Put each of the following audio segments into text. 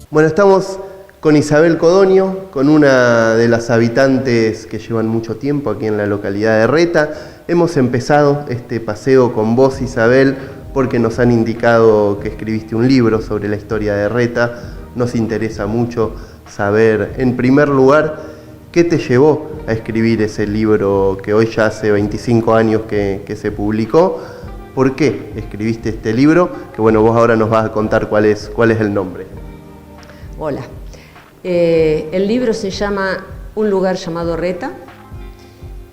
Bueno, estamos con Isabel Codonio, con una de las habitantes que llevan mucho tiempo aquí en la localidad de Reta. Hemos empezado este paseo con vos, Isabel, porque nos han indicado que escribiste un libro sobre la historia de Reta. Nos interesa mucho saber, en primer lugar, qué te llevó a escribir ese libro que hoy ya hace 25 años que se publicó. ¿Por qué escribiste este libro? Que bueno, vos ahora nos vas a contar cuál es el nombre. Hola. El libro se llama Un lugar llamado Reta,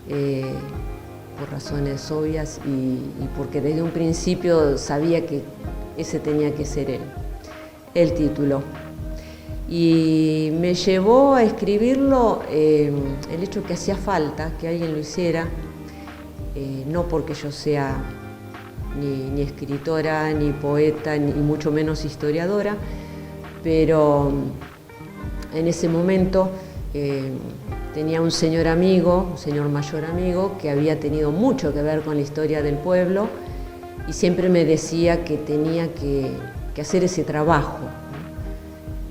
por razones obvias y porque desde un principio sabía que ese tenía que ser el título. Y me llevó a escribirlo el hecho que hacía falta que alguien lo hiciera, no porque yo sea ni escritora, ni poeta, ni mucho menos historiadora, pero en ese momento tenía un señor amigo, un señor mayor amigo, que había tenido mucho que ver con la historia del pueblo y siempre me decía que tenía que hacer ese trabajo.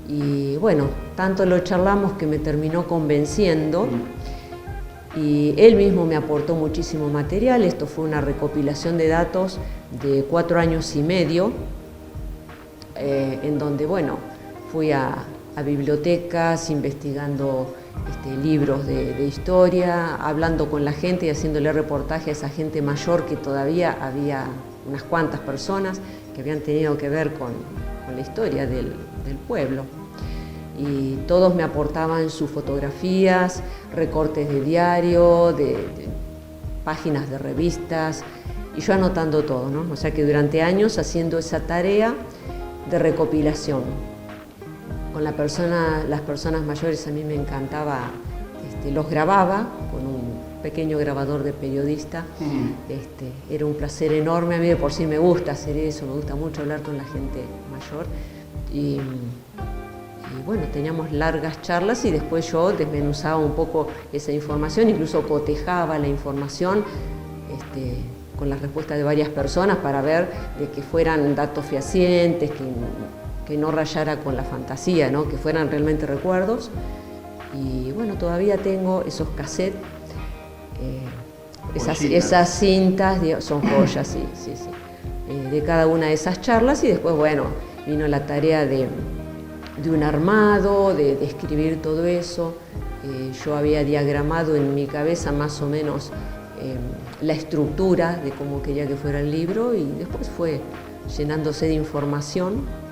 Y bueno, tanto lo charlamos que me terminó convenciendo y él mismo me aportó muchísimo material. Esto fue una recopilación de datos de 4 años y medio, en donde, bueno, fui a bibliotecas, investigando libros de historia, hablando con la gente y haciéndole reportaje a esa gente mayor, que todavía había unas cuantas personas que habían tenido que ver con la historia del pueblo. Y todos me aportaban sus fotografías, recortes de diario, de páginas de revistas, y yo anotando todo, ¿no? O sea que durante años haciendo esa tarea de recopilación. Con las personas mayores a mí me encantaba, los grababa con un pequeño grabador de periodista. Era un placer enorme, a mí de por sí me gusta hacer eso, me gusta mucho hablar con la gente mayor. Y bueno, teníamos largas charlas y después yo desmenuzaba un poco esa información, incluso cotejaba la información con las respuestas de varias personas para ver de que fueran datos fehacientes, que no rayara con la fantasía, ¿no? Que fueran realmente recuerdos. Y bueno, todavía tengo esos cassettes, esas cintas, son joyas, sí. De cada una de esas charlas, y después, bueno, vino la tarea de un armado, de escribir todo eso. Yo había diagramado en mi cabeza más o menos la estructura de cómo quería que fuera el libro, y después fue llenándose de información.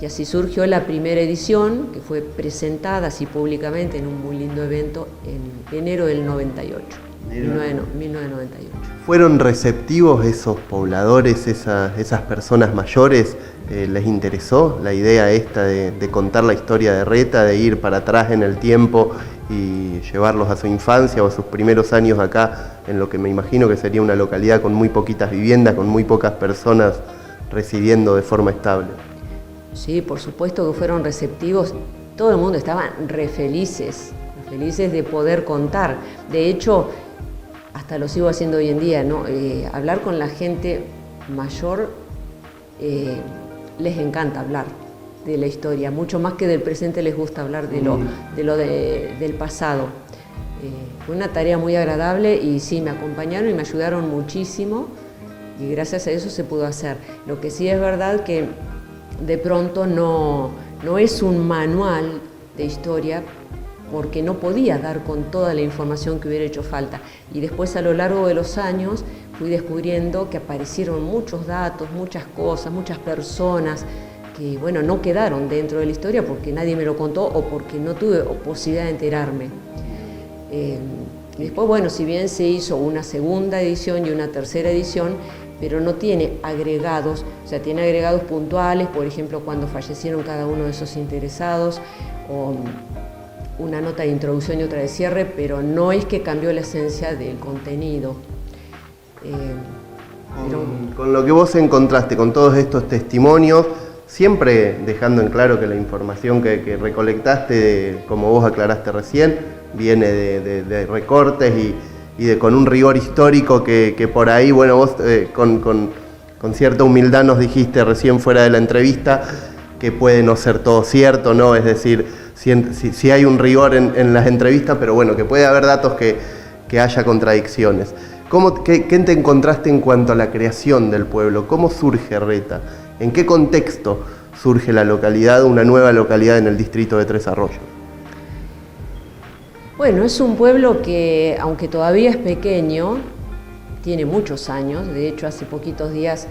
Y así surgió la primera edición, que fue presentada así públicamente en un muy lindo evento en enero del 98, 1998. ¿Fueron receptivos esos pobladores, esas personas mayores? ¿Les interesó la idea esta de contar la historia de Reta, de ir para atrás en el tiempo y llevarlos a su infancia o a sus primeros años acá, en lo que me imagino que sería una localidad con muy poquitas viviendas, con muy pocas personas residiendo de forma estable? Sí, por supuesto que fueron receptivos. Todo el mundo estaba felices de poder contar. De hecho, hasta lo sigo haciendo hoy en día, ¿no? Hablar con la gente mayor, les encanta hablar de la historia, mucho más que del presente les gusta hablar del pasado. Fue una tarea muy agradable y sí, me acompañaron y me ayudaron muchísimo, y gracias a eso se pudo hacer. Lo que sí es verdad que de pronto no es un manual de historia, porque no podía dar con toda la información que hubiera hecho falta. Y después, a lo largo de los años, fui descubriendo que aparecieron muchos datos, muchas cosas, muchas personas que, bueno, no quedaron dentro de la historia porque nadie me lo contó o porque no tuve posibilidad de enterarme. Y después, bueno, si bien se hizo una segunda edición y una tercera edición, pero no tiene agregados, o sea, tiene agregados puntuales, por ejemplo, cuando fallecieron cada uno de esos interesados, o una nota de introducción y otra de cierre, pero no es que cambió la esencia del contenido. Con lo que vos encontraste, con todos estos testimonios, siempre dejando en claro que la información que recolectaste, como vos aclaraste recién, viene de recortes y con un rigor histórico que por ahí, bueno, vos con cierta humildad nos dijiste recién fuera de la entrevista que puede no ser todo cierto, ¿no? Es decir, si hay un rigor en las entrevistas, pero bueno, que puede haber datos que haya contradicciones. ¿Qué te encontraste en cuanto a la creación del pueblo? ¿Cómo surge Reta? ¿En qué contexto surge la localidad, una nueva localidad en el distrito de Tres Arroyos? Bueno, es un pueblo que, aunque todavía es pequeño, tiene muchos años. De hecho, hace poquitos días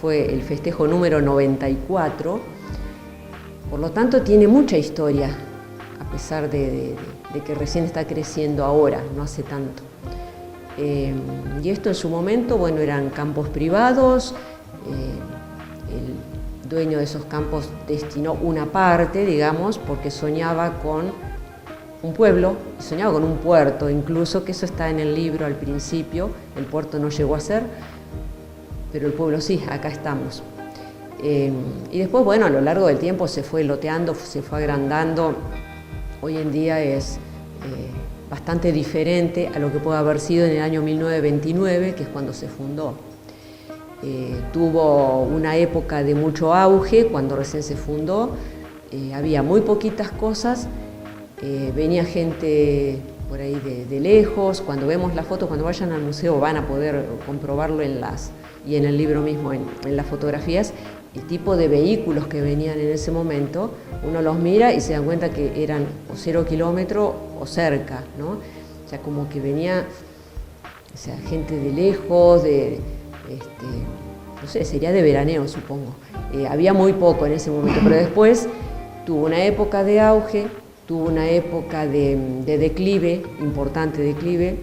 fue el festejo número 94. Por lo tanto, tiene mucha historia, a pesar de que recién está creciendo ahora, no hace tanto. Y esto en su momento, bueno, eran campos privados. El dueño de esos campos destinó una parte, digamos, porque soñaba con un pueblo y soñaba con un puerto, incluso, que eso está en el libro al principio. El puerto no llegó a ser, pero el pueblo sí, acá estamos. Y después, bueno, a lo largo del tiempo se fue loteando, se fue agrandando. Hoy en día es bastante diferente a lo que puede haber sido en el año 1929, que es cuando se fundó. Tuvo una época de mucho auge cuando recién se fundó. Había muy poquitas cosas. Venía gente por ahí de lejos. Cuando vemos la foto, cuando vayan al museo van a poder comprobarlo y en el libro mismo, en las fotografías, el tipo de vehículos que venían en ese momento. Uno los mira y se dan cuenta que eran o 0 kilómetros o cerca, ¿no? O sea, como que venía, o sea, gente de lejos, no sé, sería de veraneo, supongo. Había muy poco en ese momento, pero después tuvo una época de auge. Tuvo una época de declive, importante declive.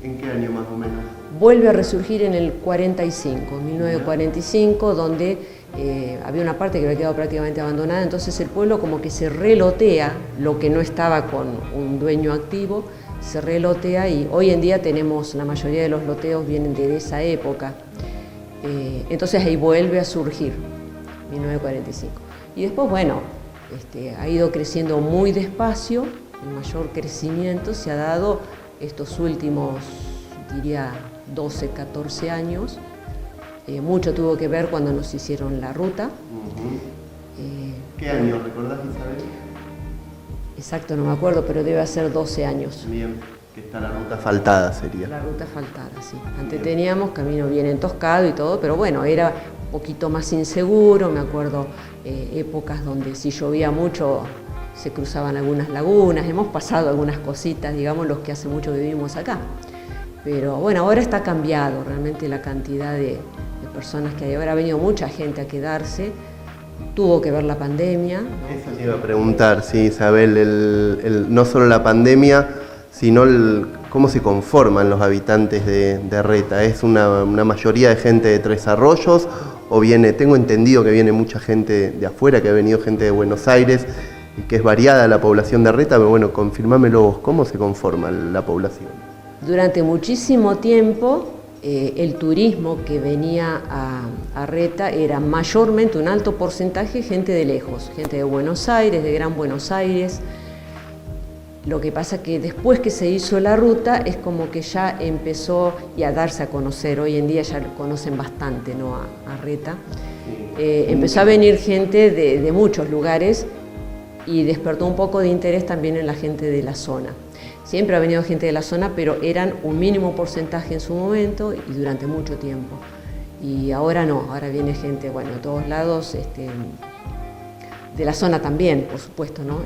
¿En qué año más o menos? Vuelve a resurgir en el 45, 1945, donde había una parte que había quedado prácticamente abandonada. Entonces el pueblo como que se relotea, lo que no estaba con un dueño activo, se relotea, y hoy en día tenemos, la mayoría de los loteos vienen de esa época. Entonces ahí vuelve a surgir, 1945. Y después, bueno, ha ido creciendo muy despacio. El mayor crecimiento se ha dado estos últimos, diría, 12, 14 años. Mucho tuvo que ver cuando nos hicieron la ruta. ¿Qué año recordás, Isabel? Exacto, no me acuerdo, pero debe ser 12 años. Bien, que está la ruta asfaltada sería. La ruta asfaltada, sí. Antes teníamos camino bien entoscado y todo, pero bueno, era un poquito más inseguro. Me acuerdo épocas donde si llovía mucho se cruzaban algunas lagunas. Hemos pasado algunas cositas, digamos, los que hace mucho que vivimos acá. Pero bueno, ahora está cambiado realmente la cantidad de personas que hay. Ahora ha venido mucha gente a quedarse. Tuvo que ver la pandemia, ¿no? Eso te iba a preguntar, sí, Isabel, no solo la pandemia, sino cómo se conforman los habitantes de Reta. ¿Es una mayoría de gente de Tres Arroyos o tengo entendido que viene mucha gente de afuera, que ha venido gente de Buenos Aires y que es variada la población de Reta? Pero bueno, confirmámelo vos, ¿cómo se conforma la población? Durante muchísimo tiempo el turismo que venía a Reta era mayormente, un alto porcentaje, gente de lejos, gente de Buenos Aires, de Gran Buenos Aires. Lo que pasa que después que se hizo la ruta es como que ya empezó a darse a conocer. Hoy en día ya lo conocen bastante, ¿no? a Reta. Empezó a venir gente de muchos lugares y despertó un poco de interés también en la gente de la zona. Siempre ha venido gente de la zona, pero eran un mínimo porcentaje en su momento y durante mucho tiempo. Y ahora no, ahora viene gente, bueno, de todos lados, de la zona también, por supuesto, ¿no?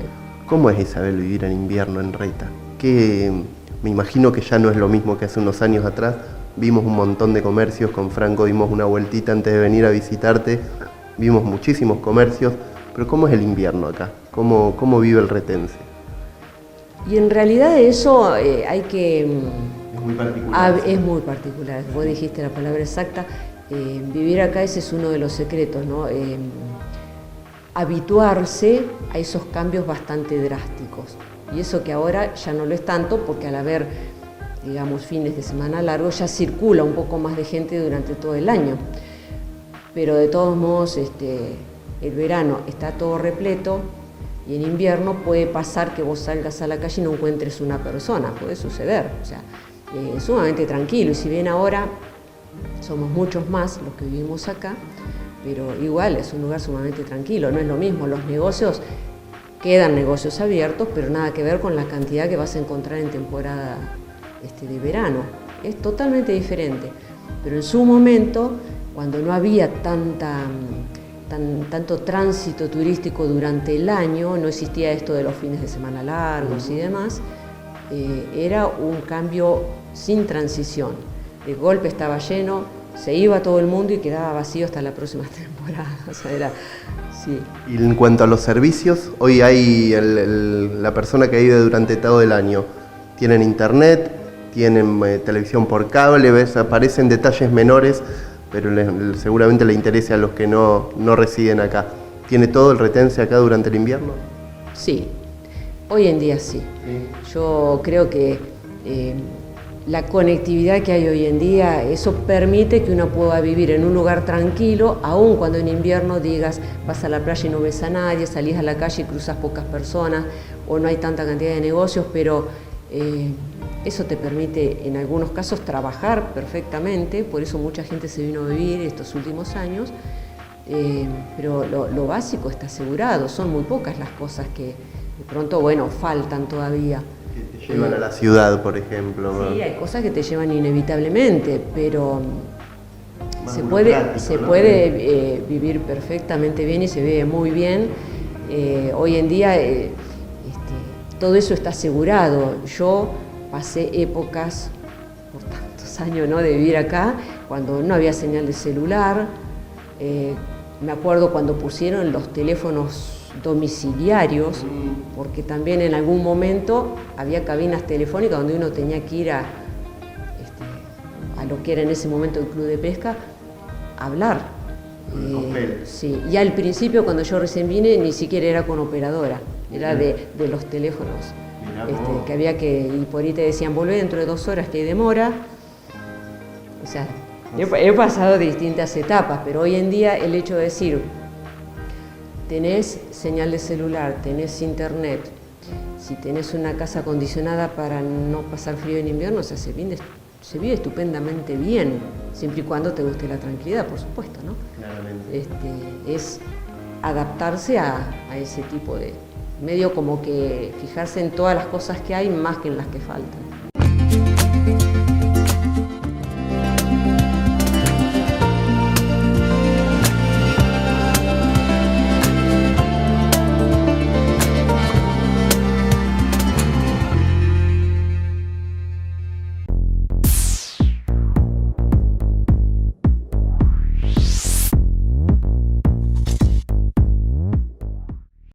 ¿Cómo es, Isabel, vivir en invierno en Reta? Me imagino que ya no es lo mismo que hace unos años atrás. Vimos un montón de comercios, con Franco dimos una vueltita antes de venir a visitarte, vimos muchísimos comercios, pero ¿cómo es el invierno acá? ¿Cómo vive el retense? Y en realidad eso hay que... Es muy particular. Es muy particular, vos dijiste la palabra exacta. Vivir acá ese es uno de los secretos, ¿no? Habituarse a esos cambios bastante drásticos. Y eso que ahora ya no lo es tanto, porque al haber, digamos, fines de semana largos, ya circula un poco más de gente durante todo el año. Pero de todos modos, el verano está todo repleto, y en invierno puede pasar que vos salgas a la calle y no encuentres una persona, puede suceder. O sea, es sumamente tranquilo, y si bien ahora somos muchos más los que vivimos acá, pero igual es un lugar sumamente tranquilo, no es lo mismo, los negocios, quedan negocios abiertos, pero nada que ver con la cantidad que vas a encontrar en temporada de verano, es totalmente diferente, pero en su momento, cuando no había tanto tránsito turístico durante el año, no existía esto de los fines de semana largos y demás, era un cambio sin transición. De golpe estaba lleno, se iba todo el mundo y quedaba vacío hasta la próxima temporada. O sea, era, sí. Y en cuanto a los servicios, hoy hay la persona que vive durante todo el año. Tienen internet, tienen televisión por cable, ¿ves? Aparecen detalles menores, pero seguramente le interesa a los que no residen acá. ¿Tiene todo el retense acá durante el invierno? Sí, hoy en día sí. Yo creo que la conectividad que hay hoy en día, eso permite que uno pueda vivir en un lugar tranquilo, aun cuando en invierno digas, vas a la playa y no ves a nadie, salís a la calle y cruzas pocas personas, o no hay tanta cantidad de negocios, pero eso te permite en algunos casos trabajar perfectamente, por eso mucha gente se vino a vivir estos últimos años, pero lo básico está asegurado, son muy pocas las cosas que de pronto, bueno, faltan todavía. Que te llevan a la ciudad, por ejemplo. Sí, hay cosas que te llevan inevitablemente, pero más se puede ¿no? Vivir perfectamente bien y se vive muy bien. Hoy en día todo eso está asegurado. Yo pasé épocas, por tantos años, ¿no?, de vivir acá, cuando no había señal de celular. Me acuerdo cuando pusieron los teléfonos domiciliarios, porque también en algún momento había cabinas telefónicas donde uno tenía que ir a lo que era en ese momento el club de pesca, a hablar. Sí, y al principio, cuando yo recién vine, ni siquiera era con operadora, era de los teléfonos, que había y por ahí te decían, volvé dentro de 2 horas que hay demora. O sea, he pasado distintas etapas, pero hoy en día el hecho de decir, tenés señal de celular, tenés internet, si tenés una casa acondicionada para no pasar frío en invierno, o sea, se vive estupendamente bien, siempre y cuando te guste la tranquilidad, por supuesto, ¿no? Claramente. Es adaptarse a ese tipo de medio, como que fijarse en todas las cosas que hay más que en las que faltan.